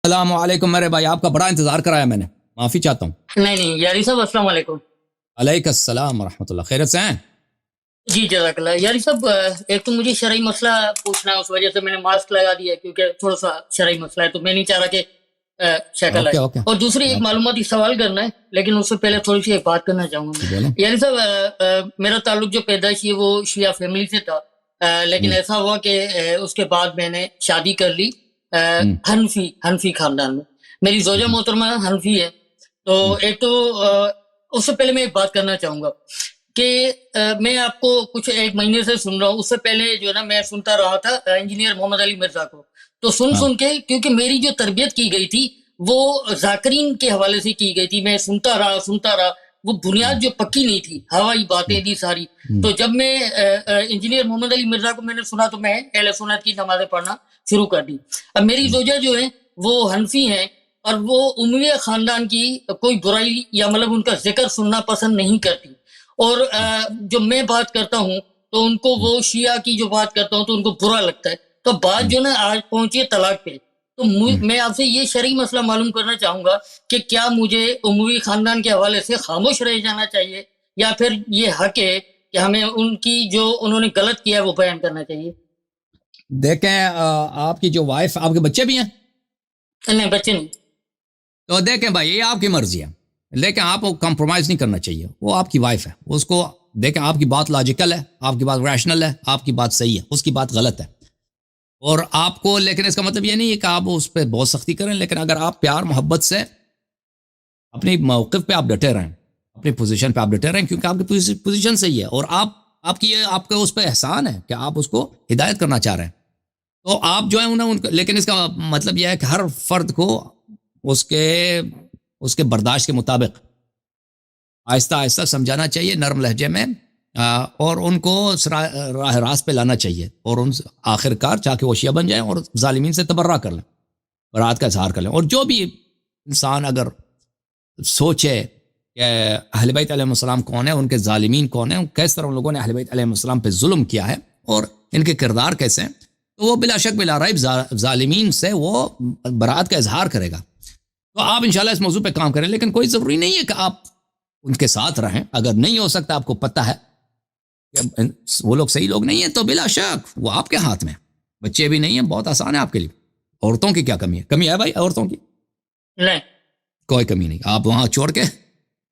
السلام علیکم میرے بھائی، آپ کا بڑا انتظار کرایا میں نے، معافی چاہتا ہوں۔ نہیں یاری صاحب السلام علیکم۔ علیکم السلام ورحمۃ اللہ، خیریت سے ہیں؟ جی جزاک اللہ۔ یاری صاحب ایک تو مجھے شرعی مسئلہ پوچھنا ہے، اس وجہ سے میں نے ماسک لگا دیا کیونکہ تھوڑا سا شرعی مسئلہ ہے تو میں نہیں چاہ رہا کہ شکل آئے، اوکے اور دوسری ایک معلوماتی سوال کرنا ہے، لیکن اس سے پہلے تھوڑی سی ایک بات کرنا چاہوں گا۔ یاری صاحب میرا تعلق جو پیدائشی ہے وہ شیعہ فیملی سے تھا، لیکن ایسا ہوا کہ اس کے بعد میں نے شادی کر لی حنفی خاندان میں۔ میری زوجہ محترمہ حنفی ہے، تو ایک تو اس سے پہلے میں ایک بات کرنا چاہوں گا کہ میں آپ کو کچھ ایک مہینے سے سن رہا ہوں، اس سے پہلے جو ہے نا میں سنتا رہا تھا انجینئر محمد علی مرزا کو، تو سن کے کیونکہ میری جو تربیت کی گئی تھی وہ ذاکرین کے حوالے سے کی گئی تھی، میں سنتا رہا، وہ بنیاد جو پکی نہیں تھی، ہوائی باتیں تھی ساری۔ تو جب میں انجینئر محمد علی مرزا کو میں نے سنا تو میں اہل سنت کی نمازیں پڑھنا شروع کر دی۔ اب میری زوجہ جو ہے وہ حنفی ہیں، اور وہ امیہ خاندان کی کوئی برائی یا مطلب ان کا ذکر سننا پسند نہیں کرتی، اور جو میں بات کرتا ہوں تو ان کو وہ شیعہ کی جو بات کرتا ہوں تو ان کو برا لگتا ہے۔ تو بات جو نا آج پہنچی ہے طلاق پہ، تو میں آپ سے یہ شرعی مسئلہ معلوم کرنا چاہوں گا کہ کیا مجھے اموی خاندان کے حوالے سے خاموش رہ جانا چاہیے، یا پھر یہ حق ہے کہ ہمیں ان کی جو انہوں نے غلط کیا ہے وہ بیان کرنا چاہیے؟ دیکھیں آپ کی جو وائف، آپ کے بچے بھی ہیں؟ نہیں بچے نہیں۔ تو دیکھیں بھائی، یہ آپ کی مرضی ہے، لیکن آپ کو کمپرومائز نہیں کرنا چاہیے، وہ آپ کی وائف ہے، اس کو دیکھیں آپ کی بات لاجیکل ہے، آپ کی بات ریشنل ہے، آپ کی بات صحیح ہے، اس کی بات غلط ہے، اور آپ کو، لیکن اس کا مطلب یہ نہیں ہے کہ آپ اس پہ بہت سختی کریں، لیکن اگر آپ پیار محبت سے اپنی موقف پہ آپ ڈٹے رہیں، اپنی پوزیشن پہ آپ ڈٹے رہیں، کیونکہ آپ کی پوزیشن صحیح ہے، اور آپ کا اس پہ احسان ہے کہ آپ اس کو ہدایت کرنا چاہ رہے ہیں، تو آپ جو ہیں ان کو، لیکن اس کا مطلب یہ ہے کہ ہر فرد کو اس کے برداشت کے مطابق آہستہ آہستہ سمجھانا چاہیے، نرم لہجے میں، اور ان کو راہ راست پہ لانا چاہیے، اور ان آخر کار چاہ کے وہ شیعہ بن جائیں اور ظالمین سے تبرہ کر لیں، برات کا اظہار کر لیں۔ اور جو بھی انسان اگر سوچے کہ اہل بیت علیہ السلام کون ہے، ان کے ظالمین کون ہیں، کس طرح ان لوگوں نے اہل بیت علیہ السلام پہ ظلم کیا ہے اور ان کے کردار کیسے ہیں، تو وہ بلا شک بلا ریب ظالمین سے وہ برات کا اظہار کرے گا۔ تو آپ انشاءاللہ اس موضوع پہ کام کریں، لیکن کوئی ضروری نہیں ہے کہ آپ ان کے ساتھ رہیں، اگر نہیں ہو سکتا، آپ کو پتہ ہے کہ وہ لوگ صحیح لوگ نہیں ہیں، تو بلا شک وہ آپ کے ہاتھ میں، بچے بھی نہیں ہیں، بہت آسان ہے آپ کے لیے۔ عورتوں کی کیا کمی ہے بھائی؟ عورتوں کی نہیں، کوئی کمی نہیں، آپ وہاں چھوڑ کے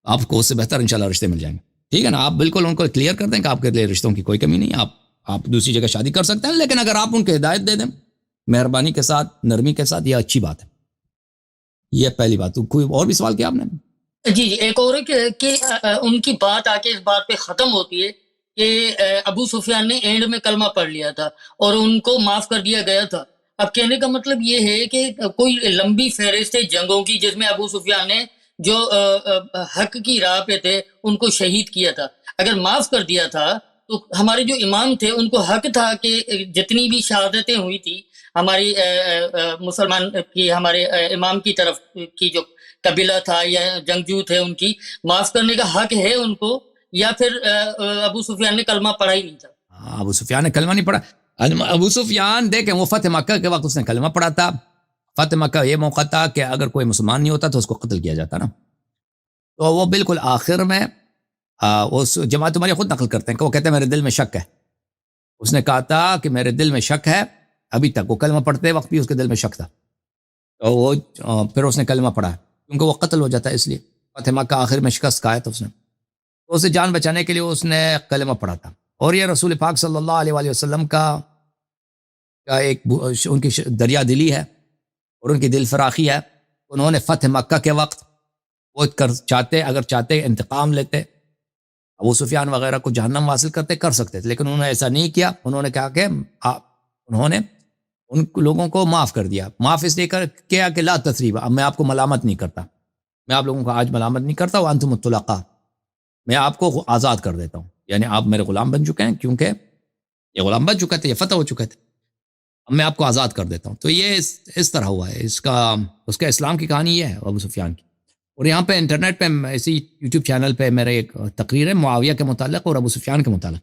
آپ کو اس سے بہتر انشاءاللہ رشتے مل جائیں گے، ٹھیک ہے نا؟ آپ بالکل ان کو کلیئر کر دیں کہ آپ کے لیے رشتوں کی کوئی کمی نہیں ہے، آپ دوسری جگہ شادی کر سکتے ہیں، لیکن اگر آپ ان کو ہدایت دے دیں مہربانی کے ساتھ، نرمی کے ساتھ، یہ اچھی بات ہے۔ یہ پہلی بات۔ تو کوئی اور بھی سوال کیا آپ نے؟ جی ایک اور ہے کہ ان کی بات آ کے اس بات پہ ختم ہوتی ہے کہ ابو سفیان نے اینڈ میں کلمہ پڑھ لیا تھا اور ان کو معاف کر دیا گیا تھا۔ اب کہنے کا مطلب یہ ہے کہ کوئی لمبی فہرست ہے جنگوں کی جس میں ابو سفیان نے جو حق کی راہ پہ تھے ان کو شہید کیا تھا، اگر معاف کر دیا تھا تو ہمارے جو امام تھے ان کو حق تھا کہ جتنی بھی شہادتیں ہوئی تھی ہماری مسلمان کی، ہمارے امام کی طرف کی جو قبیلہ تھا یا جنگجو تھے، ان کی معاف کرنے کا حق ہے ان کو، یا پھر ابو سفیان نے کلمہ پڑھا ہی نہیں تھا؟ ابو سفیان نے کلمہ نہیں پڑھا۔ ابو سفیان دیکھیں وہ فتح مکہ کے وقت اس نے کلمہ پڑھا تھا۔ فتح مکہ یہ موقع تھا کہ اگر کوئی مسلمان نہیں ہوتا تو اس کو قتل کیا جاتا نا، تو وہ بالکل آخر میں اس جماعت تمہاری خود نقل کرتے ہیں کہ وہ کہتے ہیں میرے دل میں شک ہے، اس نے کہا تھا کہ میرے دل میں شک ہے، ابھی تک وہ کلمہ پڑھتے وقت بھی اس کے دل میں شک تھا، تو وہ پھر اس نے کلمہ پڑھا کیونکہ وہ قتل ہو جاتا ہے، اس لیے فتح مکہ آخر میں شکست کھایا تھا اس نے، تو اسے جان بچانے کے لیے اس نے کلمہ پڑھا تھا۔ اور یہ رسول پاک صلی اللہ علیہ وآلہ وسلم کا ایک ان کی دریا دلی ہے اور ان کی دل فراخی ہے۔ انہوں نے فتح مکہ کے وقت وہ اگر چاہتے انتقام لیتے، ابو سفیان وغیرہ کو جہنم حاصل کرتے، کر سکتے تھے، لیکن انہوں نے ایسا نہیں کیا۔ انہوں نے کہا کہ انہوں نے ان لوگوں کو معاف کر دیا، معاف اس لیے کیا کہ لا تثریب، اب میں آپ کو ملامت نہیں کرتا، میں آپ لوگوں کو آج ملامت نہیں کرتا، وانتم الطلقاء، میں آپ کو آزاد کر دیتا ہوں، یعنی آپ میرے غلام بن چکے ہیں، کیونکہ یہ غلام بن چکے تھے، یہ فتح ہو چکے تھے، اب میں آپ کو آزاد کر دیتا ہوں۔ تو یہ اس طرح ہوا ہے، اس کا اسلام کی کہانی یہ ہے ابو سفیان کی۔ اور یہاں پہ انٹرنیٹ پہ اسی یوٹیوب چینل پہ میرے ایک تقریر ہے معاویہ کے متعلق اور ابو سفیان کے متعلق،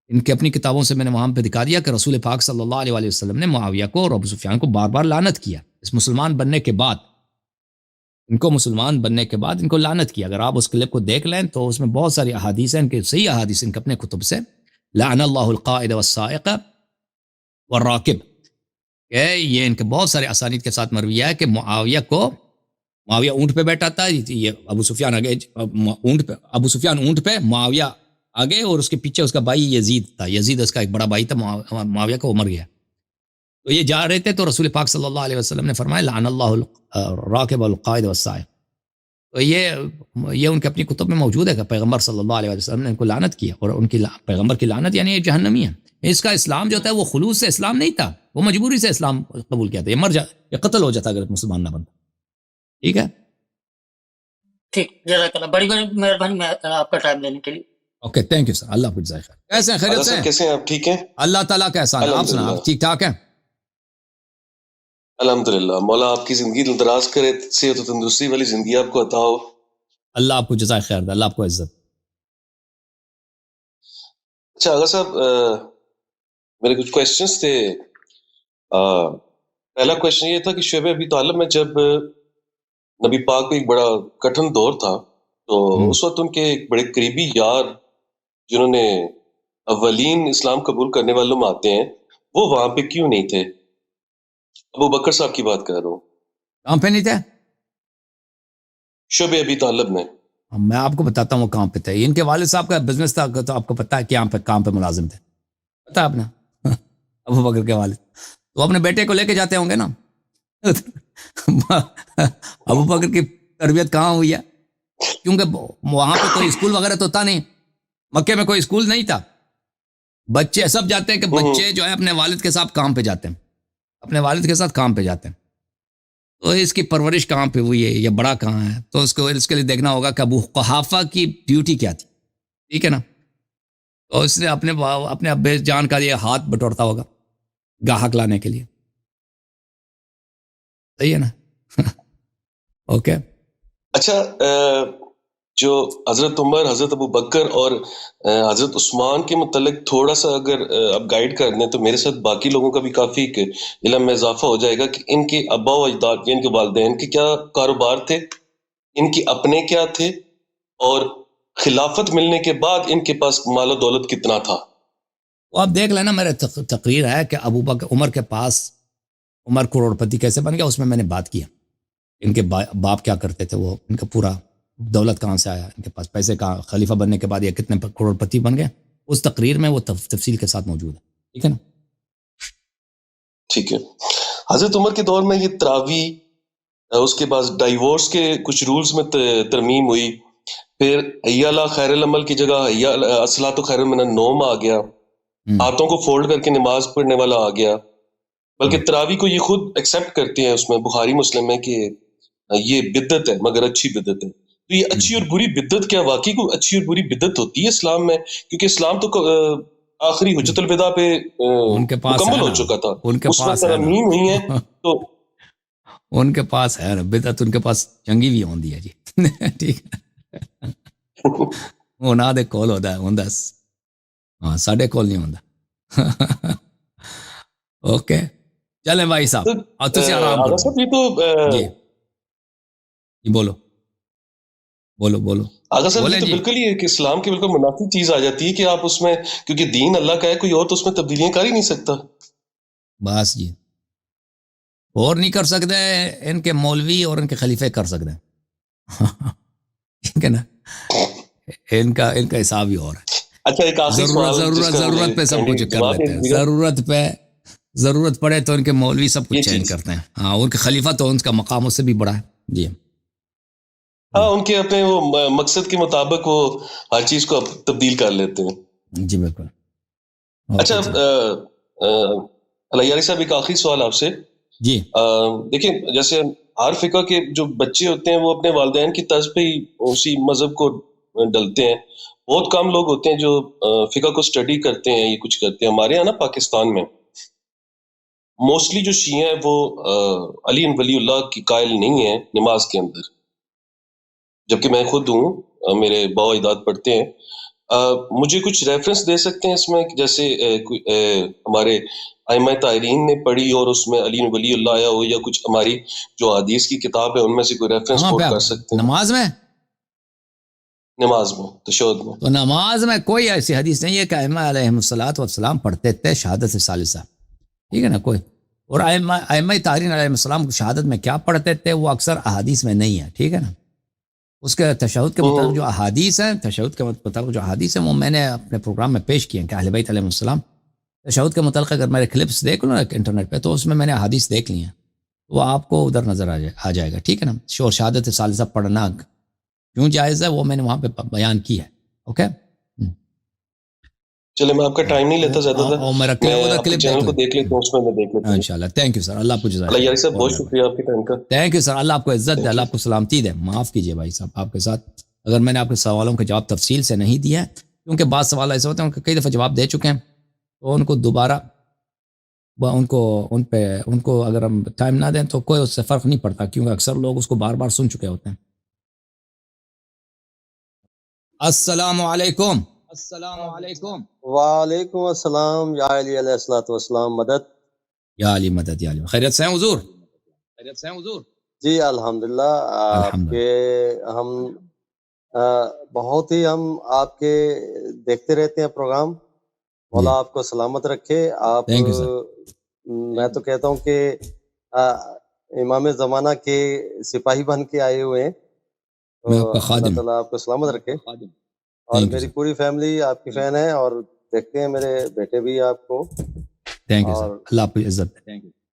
ان کی اپنی کتابوں سے میں نے وہاں پہ دکھا دیا کہ رسول پاک صلی اللہ علیہ وسلم نے معاویہ کو اور ابو سفیان کو بار بار لعنت کیا، اس مسلمان بننے کے بعد ان کو مسلمان بننے کے بعد ان کو لعنت کی. اگر آپ اس کلپ کو دیکھ لیں تو اس میں بہت ساری احادیث ہیں، ان کے صحیح احادیث ان کے اپنے کتب سے. لعن اللہ القائد والسائق والراکب، کہ یہ ان کے بہت سارے اسانید کے ساتھ مروی ہے کہ معاویہ اونٹ پہ بیٹھا تھا، یہ ابو سفیان آگے ابو سفیان اونٹ پہ، معاویہ آگے، اور اس کے پیچھے اس کا بھائی یزید تھا. یزید اس کا ایک بڑا بھائی تھا معاویہ کا، وہ مر گیا. تو یہ جا رہے تھے تو رسول پاک صلی اللہ علیہ وسلم نے فرمایا لعن اللہ الراکب والقائد والسائق. تو یہ ان کے اپنی کتب میں موجود ہے کہ پیغمبر صلی اللہ علیہ وسلم نے ان کو لعنت کیا، اور ان کی پیغمبر کی لعنت یعنی یہ جہنمی ہے. اس کا اسلام جو تھا وہ خلوص سے اسلام نہیں تھا، وہ مجبوری سے اسلام قبول کیا تھا. یہ قتل ہو جاتا اگر مسلمان نہ بنتا. ٹھیک ہے، ٹھیک، جزاک اللہ، بڑی بڑی مہربانی میں آپ کا ٹائم دینے کے لیے. اوکے، تھینک یو سر، اللہ آپ کو جزائے خیر. کیسے ہیں، خیریت سے ہیں؟ کیسے ہیں آپ؟ ٹھیک ہیں، اللہ تعالیٰ کا احسان ہے. آپ سنا، آپ ٹھیک ٹھاک ہیں؟ الحمدللہ. مولا آپ کی زندگی دراز کرے، صحت و تندرستی والی زندگی آپ کو عطا ہو. اللہ آپ کو جزائے خیر دے، اللہ آپ کو عزت. اچھا آغا صاحب، میرے کچھ کویسچنز تھے. پہلا کویسچن یہ تھا کہ شعب ابی طالب میں جب نبی پاک کو ایک بڑا کٹھن دور تھا، تو اس وقت ان کے ایک بڑے قریبی یار جنہوں نے اولین اسلام قبول کرنے والوں میں آتے ہیں، وہ وہاں پہ کیوں نہیں تھے؟ ابو بکر صاحب کی بات کر رہا ہوں. کہاں پہ نہیں تھے؟ شعب ابی طالب میں. میں آپ کو بتاتا ہوں وہ کہاں پہ تھے. ان کے والد صاحب کا بزنس تھا، تو آپ کو پتا ہے کہ کہاں پہ ملازم تھے، پتا ہے آپ نے؟ ابو بکر کے والد تو اپنے بیٹے کو لے کے جاتے ہوں گے نا. ابو بکر کی تربیت کہاں ہوئی ہے؟ کیونکہ وہاں پہ کوئی اسکول وغیرہ تو تھا نہیں، مکے میں کوئی اسکول نہیں تھا. بچے سب جاتے ہیں کہ بچے جو ہے اپنے والد کے ساتھ کام پہ جاتے ہیں، اپنے والد کے ساتھ کام پہ جاتے ہیں. تو اس کی پرورش کہاں پہ ہوئی ہے یا بڑا کہاں ہے، تو اس کے لیے دیکھنا ہوگا کہ ابو قحافہ کی ڈیوٹی کیا تھی. ٹھیک ہے نا؟ تو اس نے اپنے ابے جان کا یہ ہاتھ بٹورتا ہوگا گاہک لانے کے لیے. صحیح ہے نا؟ اوکے. اچھا، جو حضرت عمر، حضرت ابو بکر اور حضرت عثمان کے متعلق تھوڑا سا اگر آپ گائیڈ کر دیں تو میرے ساتھ باقی لوگوں کا بھی کافی علم میں اضافہ ہو جائے گا کہ ان کے ابا و اجداد، ان کے والدین کے کیا کاروبار تھے، ان کے اپنے کیا تھے، اور خلافت ملنے کے بعد ان کے پاس مال و دولت کتنا تھا. وہ آپ دیکھ لینا، میرے تقریر ہے کہ ابو بکر عمر کے پاس، عمر کروڑپتی کیسے بن گیا، اس میں نے بات کیا. ان کے باپ کیا کرتے تھے، وہ ان کا پورا دولت کہاں سے آیا، ان کے پاس پیسے کہاں، خلیفہ بننے کے بعد یہ کتنے کروڑپتی بن گئے، اس تقریر میں وہ تفصیل کے ساتھ موجود ہے. ٹھیک ہے نا؟ ٹھیک ہے. حضرت عمر کے دور میں یہ تراوی، اس کے بعد ڈائیورس کے کچھ رولز میں ترمیم ہوئی، پھر حی علی خیر العمل کی جگہ الصلاۃ خیر من النوم آ گیا، ہاتھوں کو فولڈ کر کے نماز پڑھنے والا آ گیا. بلکہ تراوی کو یہ خود ایکسیپٹ کرتے ہیں، اس میں بخاری مسلم میں کہ یہ بدعت ہے مگر اچھی بدعت ہے. تو یہ اچھی اور بری بدعت کیا واقعی کوئی اچھی اور بری بدعت ہوتی ہے اسلام میں؟ کیونکہ اسلام تو آخری حجت الوداع پہ مکمل ہو چکا تھا، اس میں ترمیم ہوئی ہیں. تو ان کے پاس ہے بدعت، ان کے پاس چنگی بھی ہوندی ہے جی. ٹھیک ہے، وہ دے کول ہوتا ہے، ہاں ساڈے کول نہیں ہوندا. اوکے چلیں بھائی صاحب، اور تسی آرام کرو. یہ تو جی بولو بولو. آغا صاحب یہ تو بالکل ہی ہے کہ اسلام کی بالکل منافی چیز آ جاتی ہے کہ آپ اس میں، کیونکہ دین اللہ کا ہے، کوئی اور تو اس میں تبدیلیاں کر ہی نہیں سکتا. بس جی، اور نہیں کر سکتے، ان کے مولوی اور ان کے خلیفے کر سکتے ہیں. ٹھیک ہے نا؟ ان کا حساب ہی اور ہے. اچھا، ایک آخری سوال، ضرورت پہ سب کچھ کر لیتے ہیں، ضرورت پڑے تو ان کے مولوی سب کچھ چینج کرتے ہیں. ہاں، ان کے خلیفہ تو ان کا مقام اس سے بھی بڑا ہے. جی ہاں، ان کے اپنے وہ مقصد کے مطابق وہ ہر چیز کو تبدیل کر لیتے ہیں. جی بالکل. اچھا علیہ صاحب، ایک آخری سوال آپ سے. جی دیکھیں، جیسے ہر فقہ کے جو بچے ہوتے ہیں وہ اپنے والدین کی طرز پہ ہی اسی مذہب کو ڈلتے ہیں. بہت کم لوگ ہوتے ہیں جو فقہ کو سٹڈی کرتے ہیں، یہ کچھ کرتے ہیں. ہمارے یہاں نا پاکستان میں موسٹلی جو شیعہ ہیں وہ علی ولی اللہ کی قائل نہیں ہیں نماز کے اندر، جبکہ میں خود ہوں، میرے باو اجداد پڑھتے ہیں. مجھے کچھ ریفرنس دے سکتے ہیں اس میں، جیسے ہمارے ائمہ طاہرین نے پڑھی اور اس میں علی ولی اللہ آیا ہو، یا کچھ ہماری جو حدیث کی کتاب ہے ان میں سے کوئی ریفرنس کوٹ کر سکتے ہیں؟ نماز میں، نماز میں، تشہد میں؟ تو نماز میں کوئی ایسی حدیث نہیں ہے کہ ائمہ علیہم السلام پڑھتے تھے شہادت ثالثہ، ٹھیک ہے نا، کوئی. اور ائمہ طاہرین علیہ السلام شہادت میں کیا پڑھتے تھے وہ اکثر احادیث میں نہیں ہے، ٹھیک ہے نا. اس کے تشہد کے مطابق جو احادیث ہیں، تشہد کے مطابق جو احادیث ہیں وہ میں نے اپنے پروگرام میں پیش کیے ہیں کہ اہل بیت علیہ السلام تشہد کے متعلق اگر میرے کلپس دیکھ لو نا انٹرنیٹ پہ تو اس میں نے احادیث دیکھ لی ہیں، وہ آپ کو ادھر نظر آ جائے گا، ٹھیک ہے نا. شہادت ثالثہ پڑھنا کیوں جائز ہے وہ میں نے وہاں پہ بیان کی ہے. اوکے چلے، میں آپ کا ٹائم نہیں لیتا زیادہ تر، اور میرا کلپ چینل کو دیکھ لیتا ہوں، اس میں میں دیکھ لیتا ہوں انشاءاللہ. تھینک یو سر، اللہ آپ کو جزائے اللہ یار صاحب بہت شکریہ آپ کے ٹائم کا. تھینک یو سر، اللہ آپ کو عزت دے، اللہ آپ کو سلامتی دے. معاف کیجیے بھائی صاحب، آپ کے ساتھ اگر میں نے آپ کے سوالوں کے جواب تفصیل سے نہیں دیا ہے، کیونکہ بعض سوال ایسے ہوتے ہیں ان کے کئی دفعہ جواب دے چکے ہیں، تو ان کو دوبارہ ان کو اگر ہم ٹائم نہ دیں تو کوئی اس سے فرق نہیں پڑتا، کیونکہ اکثر لوگ اس کو بار بار سن چکے ہوتے ہیں. السلام علیکم. السلام علیکم. وعلیکم السلام. یا علی علیہ الصلوۃ والسلام، مدد. یا علی مدد، یا علی. خیریت سے ہیں حضور؟ خیریت سے ہیں حضور؟ جی الحمدللہ. آپ کے ہم بہت ہی ہم آپ کے دیکھتے رہتے ہیں پروگرام. مولا آپ کو سلامت رکھے. آپ میں تو کہتا ہوں کہ امام زمانہ کے سپاہی بن کے آئے ہوئے ہیں، اللہ تعالیٰ آپ کو سلامت رکھے. اور میری پوری فیملی آپ کی فین ہے اور دیکھتے ہیں، میرے بیٹے بھی آپ کو. اور اللہ آپ کی عزت.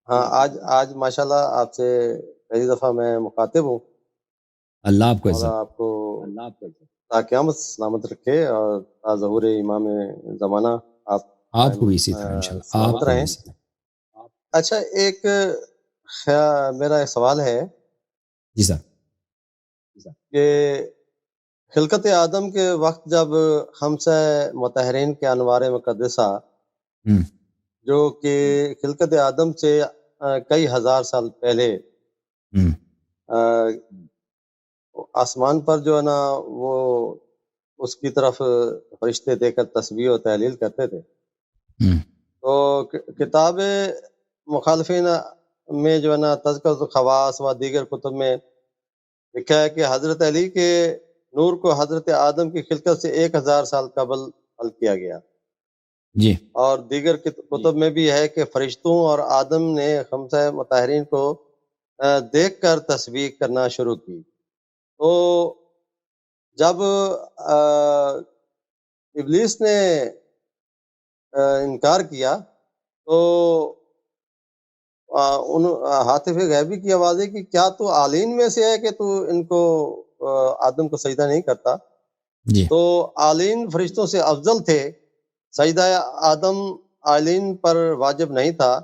ہاں، آج ماشاءاللہ آپ سے پہلی دفعہ میں مخاطب ہوں. اللہ آپ کو عزت، آپ کو تا قیامت سلامت رکھے، اور ظہور امام زمانہ آپ کو بھی اسی طرح انشاءاللہ سلامت رہیں. اچھا، ایک میرا سوال ہے. جی سر. کہ خلقت آدم کے وقت جب خمسہ مطہرین کے انوار مقدسہ جو کہ خلقت آدم سے کئی ہزار سال پہلے آسمان پر جو ہے نا وہ اس کی طرف فرشتے دے کر تسبیح و تحلیل کرتے تھے، تو کتاب مخالفین میں جو ہے نا تذکرۃ الخواص و دیگر کتب میں لکھا ہے کہ حضرت علی کے نور کو حضرت آدم کی خلقت سے 1000 سال قبل حل کیا گیا. جی. اور دیگر کتب میں بھی ہے کہ فرشتوں اور آدم نے خمسہ مطہرین کو دیکھ کر تسبیح کرنا شروع کی. تو جب ابلیس نے انکار کیا تو ہاتف غیبی کی آواز ہے کہ کیا تو عالین میں سے ہے کہ تو ان کو آدم کو سجدہ نہیں کرتا؟ جی. تو عالین فرشتوں سے افضل تھے، سجدہ آدم عالین پر واجب نہیں تھا.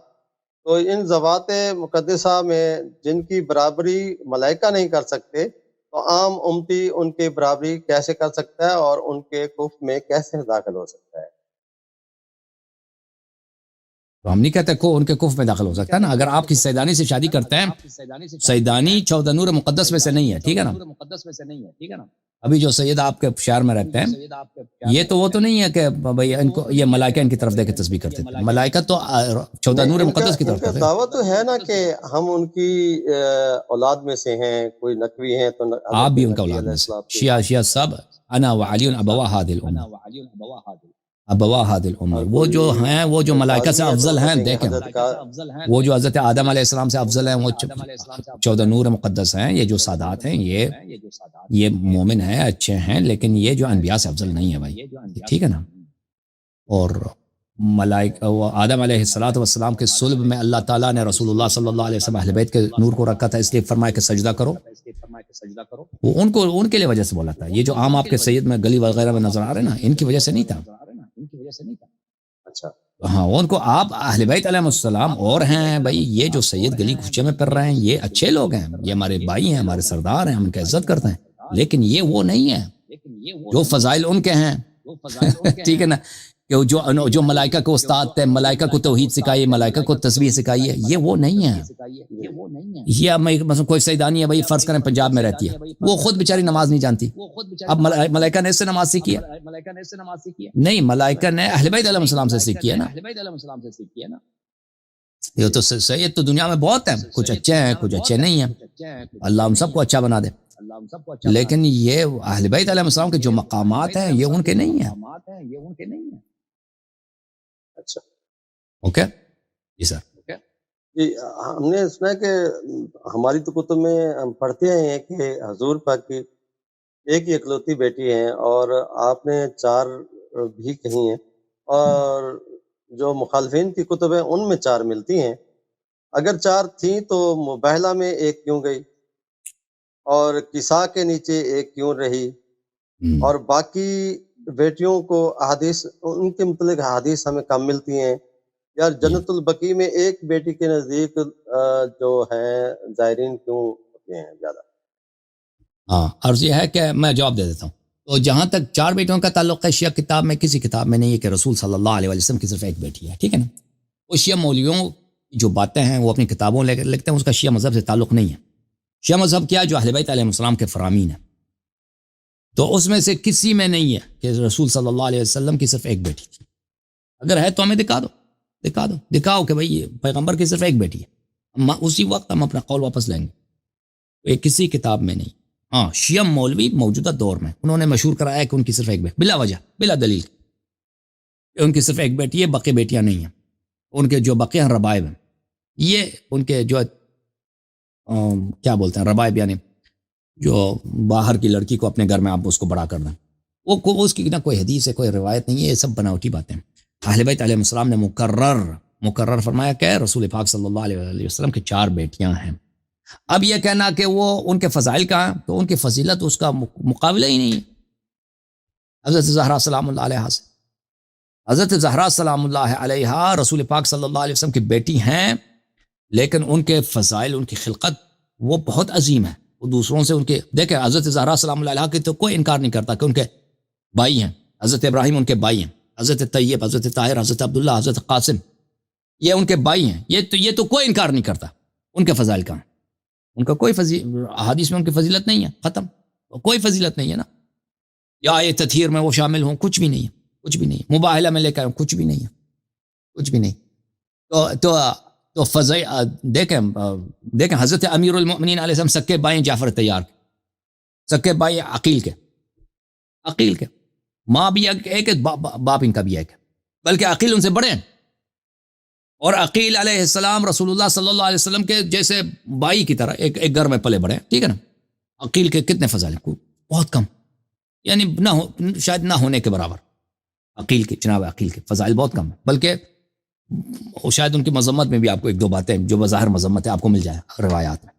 تو ان ذوات مقدسہ میں جن کی برابری ملائکہ نہیں کر سکتے، تو عام امتی ان کی برابری کیسے کر سکتا ہے اور ان کے کفر میں کیسے داخل ہو سکتا ہے؟ تو ہم نہیں کہتے کو ان کے کفر میں داخل ہو سکتا ہے نا. اگر آپ کسی سیدانی سے شادی کرتے ہیں، سیدانی 14 نور مقدس میں سے نہیں ہے، ٹھیک ہے نا. ابھی جو سید آپ کے شہر میں رہتے ہیں، یہ تو وہ تو نہیں ہے کہ بھئی ان کو یہ ملائکہ ان کی طرف دے کے تسبیح کرتے تھے. ملائکہ تو 14 نور مقدس کی طرف کرتے ہیں. دعویٰ تو ہے نا کہ ہم ان کی اولاد میں سے ہیں، کوئی نقوی ہیں، تو آپ بھی ان کا اولاد میں سے. شیعہ سب انا وعلی ابوا هذه الامه، ابوا هذه الامه، وہ جو ہیں، وہ جو ملائکہ سے افضل ہیں. دیکھیں وہ جو حضرت آدم علیہ السلام سے افضل ہیں، وہ 14 نور مقدس ہیں. یہ جو سادات ہیں یہ مومن ہیں، اچھے ہیں، لیکن یہ جو انبیاء سے افضل نہیں ہے بھائی، ٹھیک ہے نا. اور ملائکہ وہ آدم علیہ السلام کے صلب میں اللہ تعالیٰ نے رسول اللہ صلی اللہ علیہ وسلم اہل بیت کے نور کو رکھا تھا، اس لیے فرمایا کہ سجدہ کرو. وہ ان کے لیے وجہ سے بولا تھا. یہ جو عام آپ کے سید میں گلی وغیرہ میں نظر آ رہے ہیں نا، ان کی وجہ سے نہیں تھا. اچھا، ہاں، ان کو آپ اہل بیت علیہ السلام اور ہیں بھائی. یہ جو سید گلی کوچے میں پھر رہے ہیں یہ اچھے لوگ ہیں، یہ ہمارے بھائی ہیں، ہمارے سردار ہیں، ہم ان کی عزت کرتے ہیں. لیکن یہ وہ نہیں ہے جو فضائل ان کے ہیں ٹھیک ہے نا. کہ جو ملائکہ کو استاد تھے، ملائکہ کو توحید سکھائیے، ملائکہ کو تسبیح سکھائیے، یہ وہ نہیں ہے. یہ مثلا کوئی سیدانی ہے بھائی، فرض کریں پنجاب میں رہتی ہے، وہ خود بیچاری نماز نہیں جانتی، اب ملائکہ نے اس سے نماز سیکھی ہے؟ نہیں، ملائکہ نے اہل بیت علیہ السلام سے سیکھی ہے نا. یہ تو سید تو دنیا میں بہت ہیں، کچھ اچھے ہیں کچھ اچھے نہیں ہیں، اللہ ہم سب کو اچھا بنا دے، لیکن یہ اہل بیت علیہ السلام کے جو مقامات ہیں یہ ان کے نہیں ہیں. اچھا، اوکے جی سر. جی ہم نے سنا کہ ہماری تو کتب میں ہم پڑھتے ہیں کہ حضور پاک کی ایک ہی اکلوتی بیٹی ہیں، اور آپ نے 4 بھی کہی ہیں، اور جو مخالفین کی کتب ہیں ان میں 4 ملتی ہیں. اگر 4 تھیں تو مباہلہ میں 1 کیوں گئی، اور کسا کے نیچے 1 کیوں رہی، اور باقی بیٹیوں کو احادیث ان کے متعلق احادیث ہمیں کم ملتی ہیں؟ یار جنت البقیع میں ایک بیٹی کے نزدیک جو ہیں زائرین کیوں ہوتے ہیں زیادہ؟ ہاں، عرض یہ ہے کہ میں جواب دے دیتا ہوں. تو جہاں تک 4 بیٹوں کا تعلق ہے، شیعہ کتاب میں کسی کتاب میں نہیں ہے کہ رسول صلی اللہ علیہ وسلم کی صرف ایک بیٹی ہے، ٹھیک ہے نا. وہ شیعہ مولویوں جو باتیں ہیں وہ اپنی کتابوں لکھتے ہیں، اس کا شیعہ مذہب سے تعلق نہیں ہے. شیعہ مذہب کیا؟ جو اہل بیت علیہ السلام کے فرامین ہیں، تو اس میں سے کسی میں نہیں ہے کہ رسول صلی اللہ علیہ وسلم کی صرف ایک بیٹی تھی. اگر ہے تو ہمیں دکھاؤ کہ بھئی پیغمبر کی صرف ایک بیٹی ہے، اسی وقت ہم اپنا قول واپس لیں گے. یہ کسی کتاب میں نہیں. ہاں، شیعہ مولوی موجودہ دور میں انہوں نے مشہور کرایا کہ ان کی صرف ایک بیٹی، بلا وجہ بلا دلیل کہ ان کی صرف ایک بیٹی ہے، باقی بیٹیاں نہیں ہیں. ان کے جو باقی ہیں ربائب ہیں، یہ ان کے جو کیا بولتے ہیں ربائب، یعنی جو باہر کی لڑکی کو اپنے گھر میں آپ اس کو بڑا کر دیں، وہ اس کی نہ کوئی حدیث ہے کوئی روایت نہیں ہے، یہ سب بناوٹی باتیں ہیں. اہل بیت علیہ السلام نے مقرر فرمایا کہ رسول پاک صلی اللہ علیہ وسلم کی 4 بیٹیاں ہیں. اب یہ کہنا کہ وہ ان کے فضائل کہاں، تو ان کی فضیلت اس کا مقابلہ ہی نہیں ہے. حضرت زہرا سلام اللہ علیہ سے، حضرت زہرا سلام اللہ علیہ رسول پاک صلی اللہ علیہ وسلم کی بیٹی ہیں، لیکن ان کے فضائل، ان کی خلقت وہ بہت عظیم ہے. وہ دوسروں سے ان کے دیکھیں، حضرت زہرا سلام اللہ علیہ کی تو کوئی انکار نہیں کرتا کہ ان کے بھائی ہیں، حضرت ابراہیم ان کے بھائی ہیں، حضرت طیب، حضرت طاہر، حضرت عبداللہ، حضرت قاسم، یہ ان کے بھائی ہیں. یہ تو کوئی انکار نہیں کرتا ان کے فضائل کا. ان کا کوئی حدیث میں ان کی فضیلت نہیں ہے، ختم، کوئی فضیلت نہیں ہے نا. یا یہ تطہیر میں وہ شامل ہوں، کچھ بھی نہیں ہے، کچھ بھی نہیں. مباہلہ میں لے کر کچھ بھی نہیں ہے، کچھ بھی نہیں. تو فضائی دیکھیں حضرت امیر المؤمنین علیہ السلام سکے بھائی جعفر طیار کے، سکے بھائی عقیل کے، ماں بھی ایک ہے، باپ ان کا بھی ایک ہے، بلکہ عقیل ان سے بڑے ہیں. اور عقیل علیہ السلام رسول اللہ صلی اللہ علیہ وسلم کے جیسے بھائی کی طرح ایک گھر میں پلے بڑے ہیں، ٹھیک ہے نا. عقیل کے کتنے فضائل ہیں؟ بہت کم، یعنی شاید نہ ہونے کے برابر. عقیل کے، جناب عقیل کے فضائل بہت کم ہیں، بلکہ شاید ان کی مذمت میں بھی آپ کو 1-2 باتیں جو بظاہر مذمت ہے آپ کو مل جائے روایات میں.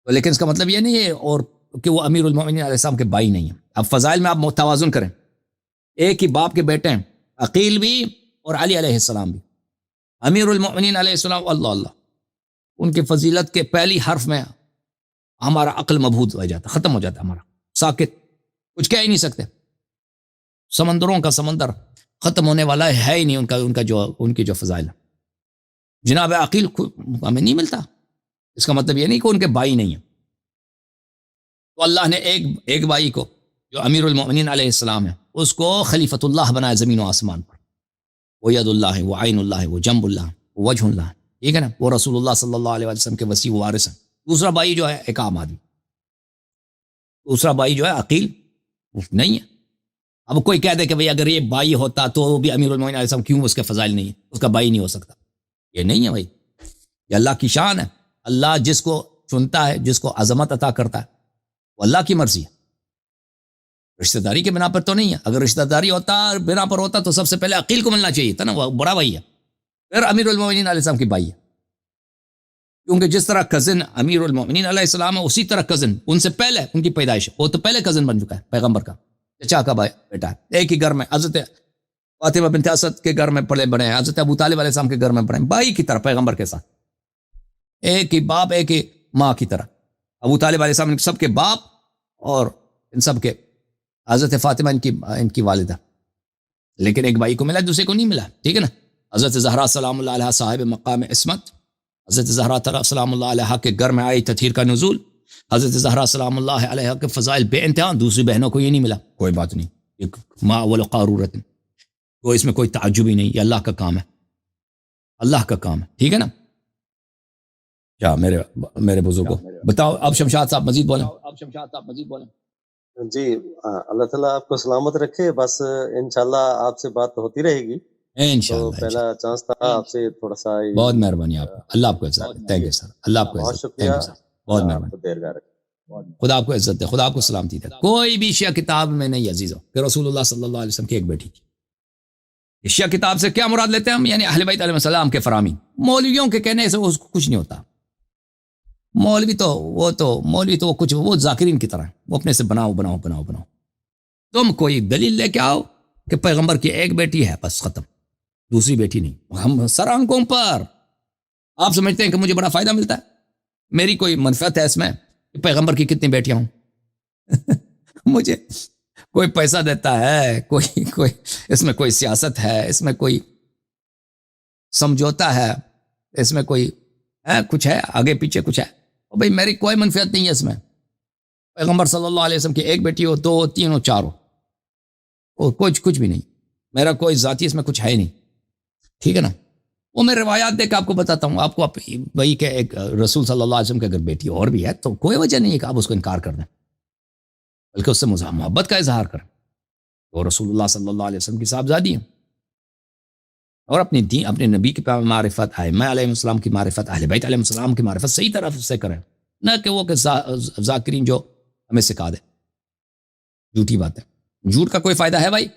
لیکن اس کا مطلب یہ نہیں ہے اور کہ وہ امیر المؤمنین علیہ السلام کے بھائی نہیں ہیں. اب فضائل میں آپ توازن کریں، ایک ہی باپ کے بیٹے ہیں، عقیل بھی اور علی علیہ السلام بھی. امیر المؤمنین علیہ السلام اللہ ان کی فضیلت کے پہلی حرف میں ہمارا عقل مبہوت ہو جاتا، ختم ہو جاتا، ہمارا ساکت، کچھ کہہ ہی نہیں سکتے. سمندروں کا سمندر ختم ہونے والا ہے ہی نہیں ان کی جو فضائل. جناب عقیل ہمیں نہیں ملتا، اس کا مطلب یہ نہیں کہ ان کے بھائی نہیں ہیں. تو اللہ نے ایک بھائی کو جو امیر المؤمنین علیہ السلام ہے اس کو خلیفۃ اللہ بنایا زمین و آسمان پر. وہ ید اللہ ہے، وہ عین اللہ ہے، وہ جنب اللہ ہے، وہ وجہ اللہ ہے، ٹھیک ہے نا. وہ رسول اللہ صلی اللہ علیہ وسلم کے وسیع وارث ہیں. دوسرا بھائی جو ہے ایک عام آدمی، دوسرا بھائی جو ہے عقیل نہیں ہے. اب کوئی کہہ دے کہ بھئی اگر یہ بھائی ہوتا تو وہ بھی امیر المؤمنین علیہ السلام، کیوں اس کے فضائل نہیں ہے، اس کا بھائی نہیں ہو سکتا. یہ نہیں ہے بھائی، یہ اللہ کی شان ہے. اللہ جس کو چنتا ہے، جس کو عظمت عطا کرتا ہے، وہ اللہ کی مرضی ہے، رشتہ داری کے بنا پر تو نہیں ہے. اگر رشتہ داری ہوتا بنا پر ہوتا تو سب سے پہلے عقیل کو ملنا چاہیے تھا نا، وہ بڑا بھائی ہے، پھر امیر المؤمنین علیہ السلام کی بھائی ہے. کیونکہ جس طرح کزن امیر المؤمنین علیہ السلام ہے، اسی طرح کزن ان سے پہلے ان کی پیدائش ہے، وہ تو پہلے کزن بن چکا ہے پیغمبر کا، چچا کا بھائی بیٹا ہے. ایک ہی گھر میں حضرت فاطمہ بنت اسد کے گھر میں پڑے بڑے ہیں، حضرت ابو طالب علیہ السلام کے گھر میں پڑے ہیں، بھائی کی طرح پیغمبر کے ساتھ، ایک ہی باپ ایک ہی ماں کی طرح. ابو طالب علیہ السلام سب کے باپ اور ان سب کے، حضرت فاطمہ ان کی والدہ، لیکن ایک بھائی کو ملا دوسرے کو نہیں ملا. ٹھیک ہے نا. حضرت زہرا سلام اللہ علیہ صاحب مقام عصمت, حضرت زہرا سلام اللہ علیہ کے گھر میں آئی تطہیر کا نزول, حضرت زہرا سلام اللہ علیہ کے فضائل بے انتہا, دوسری بہنوں کو یہ نہیں ملا. کوئی بات نہیں, ما اول قارورت, تو اس میں کوئی تعجب ہی نہیں, یہ اللہ کا کام ہے, اللہ کا کام ہے. ٹھیک ہے نا. کیا میرے بزرگوں بتاؤ. اب شمشاد صاحب مزید بولیں. جی اللہ تعالیٰ آپ کو سلامت رکھے. بس انشاءاللہ آپ سے بات ہوتی رہے گی. انشاءاللہ. تو پہلا چانس تھا آپ سے تھوڑا سا. بہت مہربانی آپ, اللہ آپ کو عزت. تھینک یو سر, اللہ آپ کو بہت عزت. شکریہ, بہت مہربانی. دیرگاہ رکھے. خدا آپ کو عزت دے, خدا آپ کو سلامتی دے. کوئی بھی شیعہ کتاب میں نہیں عزیزو کہ رسول اللہ صلی اللہ علیہ وسلم کی ایک بیٹی تھی. شیعہ کتاب سے کیا مراد لیتے ہیں ہم؟ یعنی اہل بیت علیہ السلام کے فرامین. مولویوں کے کہنے سے اس کو کچھ نہیں ہوتا. مولوی تو کچھ وہ ذاکرین کی طرح, وہ اپنے سے بناؤ. تم کوئی دلیل لے کے آؤ کہ پیغمبر کی ایک بیٹی ہے, بس ختم, دوسری بیٹی نہیں. ہم سر آنکھوں پر آپ سمجھتے ہیں کہ مجھے بڑا فائدہ ملتا ہے, میری کوئی منفعت ہے اس میں کہ پیغمبر کی کتنی بیٹیاں ہوں؟ مجھے کوئی پیسہ دیتا ہے, کوئی اس میں کوئی سیاست ہے, اس میں کوئی سمجھوتا ہے, اس میں کوئی کچھ ہے, آگے پیچھے کچھ ہے. بھئی میری کوئی منفعت نہیں ہے اس میں. پیغمبر صلی اللہ علیہ وسلم کی ایک بیٹی ہو, 2 ہو, 3 ہو, 4 ہو, کچھ بھی نہیں. میرا کوئی ذاتی اس میں کچھ ہے نہیں. ٹھیک ہے نا. وہ میں روایات دے کے آپ کو بتاتا ہوں. آپ کو وہی کہ ایک رسول صلی اللہ علیہ وسلم کی اگر بیٹی اور بھی ہے تو کوئی وجہ نہیں ہے کہ آپ اس کو انکار کر دیں, بلکہ اس سے محبت کا اظہار کریں. وہ رسول اللہ صلی اللہ علیہ وسلم کی صاحبزادی ہیں, اور اپنے نبی کی معرفت, ائمہ علیہ السلام کی معرفت, اہل بیت علیہ السلام کی معرفت صحیح طرف سے کریں, نہ کہ وہ کہ ذاکرین جو ہمیں سکھا دے. جھوٹی بات ہے, جھوٹ کا کوئی فائدہ ہے بھائی؟